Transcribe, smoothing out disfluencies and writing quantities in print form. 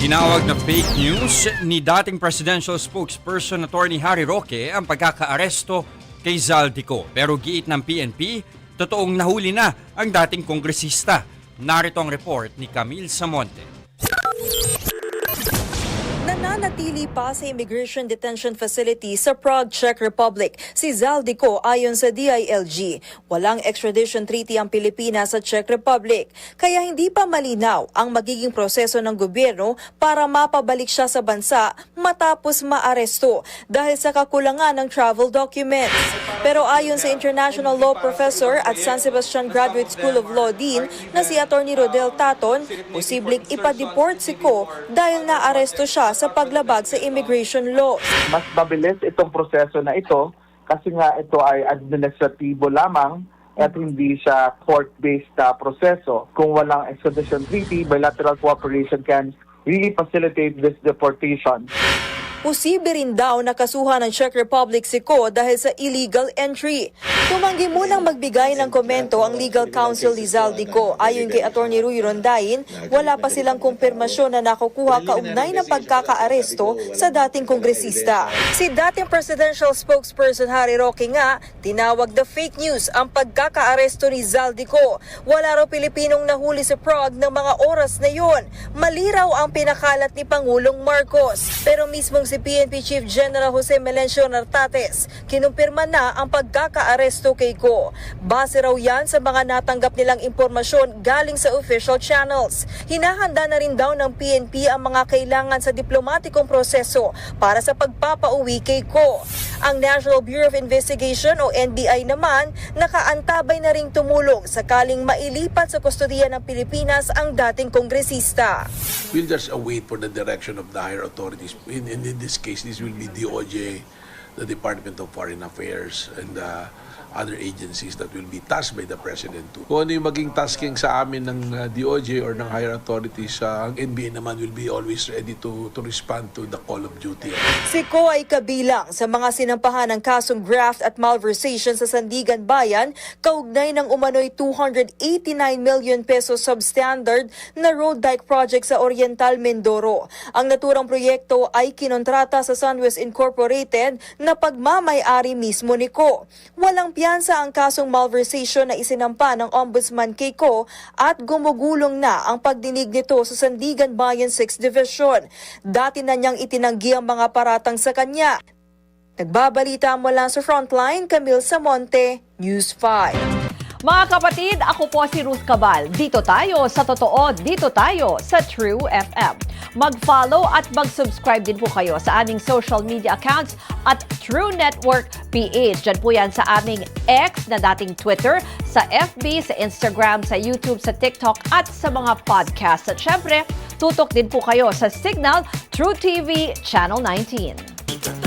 Tinawag na fake news ni dating presidential spokesperson Attorney Harry Roque ang pagkakaaresto kay Zaldico. Pero giit ng PNP, totoong nahuli na ang dating kongresista. Narito ang report ni Camille Samonte. Nananatili pa sa Immigration Detention Facility sa Prague, Czech Republic si Zaldico ayon sa DILG. Walang extradition treaty ang Pilipinas sa Czech Republic, kaya hindi pa malinaw ang magiging proseso ng gobyerno para mapabalik siya sa bansa matapos maaresto dahil sa kakulangan ng travel documents. Pero ayon sa International Law Professor at San Sebastian Graduate School of Law Dean na si Attorney Rodel Taton, posibleng ipa-deport si Ko dahil naaresto siya sa paglabag sa immigration law. Mas mabilis itong proseso na ito kasi nga ito ay administratibo lamang at hindi siya court-based na proseso. Kung walang extradition treaty, bilateral cooperation can really facilitate this deportation. Posible rin daw nakasuhan ng Czech Republic si Ko dahil sa illegal entry. Tumanggi munang magbigay ng komento ang legal counsel ni Zaldico. Ayon kay Attorney Rui Rondain, wala pa silang kumpirmasyon na nakukuha kaugnay ng pagkakaaresto sa dating kongresista. Si dating presidential spokesperson Harry Roque nga, tinawag na fake news ang pagkakaaresto ni Zaldico. Wala raw Pilipinong nahuli sa Prague ng mga oras na yon. Mali raw ang pinakalat ni Pangulong Marcos. Pero mismong si PNP Chief General Jose Melencio Nartates, kinumpirma na ang pagkakaaresto kay Ko. Base raw yan sa mga natanggap nilang impormasyon galing sa official channels. Hinahanda na rin daw ng PNP ang mga kailangan sa diplomatikong proseso para sa pagpapauwi kay Ko. Ang National Bureau of Investigation o NBI naman, nakaantabay na ring tumulong sakaling mailipat sa kustodiya ng Pilipinas ang dating kongresista. We'll just await for the direction of the higher authorities. In this case, this will be DOJ, the Department of Foreign Affairs, and other agencies that will be tasked by the President too. Kung ano yung maging tasking sa amin ng DOJ or ng higher authorities, ang NBI naman will be always ready to respond to the call of duty. Si Ko ay kabilang sa mga sinampahan ng kasong graft at malversation sa Sandigan Bayan kaugnay ng umano'y 289 million pesos substandard na road dike project sa Oriental Mindoro. Ang naturang proyekto ay kinontrata sa Sunwest Incorporated na pagmamay-ari mismo ni Ko. Walang piyansa ang kasong malversation na isinampa ng Ombudsman kay Ko at gumugulong na ang pagdinig nito sa Sandigan Bayan 6th Division. Dati na niyang itinanggi ang mga paratang sa kanya. Nagbabalita mula sa Frontline, Camille Samonte, News 5. Mga kapatid, ako po si Ruth Cabal. Dito tayo sa totoo, dito tayo sa True FM. Mag-follow at mag-subscribe din po kayo sa aming social media accounts at True Network PH. Diyan po yan sa aming X na dating Twitter, sa FB, sa Instagram, sa YouTube, sa TikTok at sa mga podcast. At syempre, tutok din po kayo sa Signal True TV Channel 19.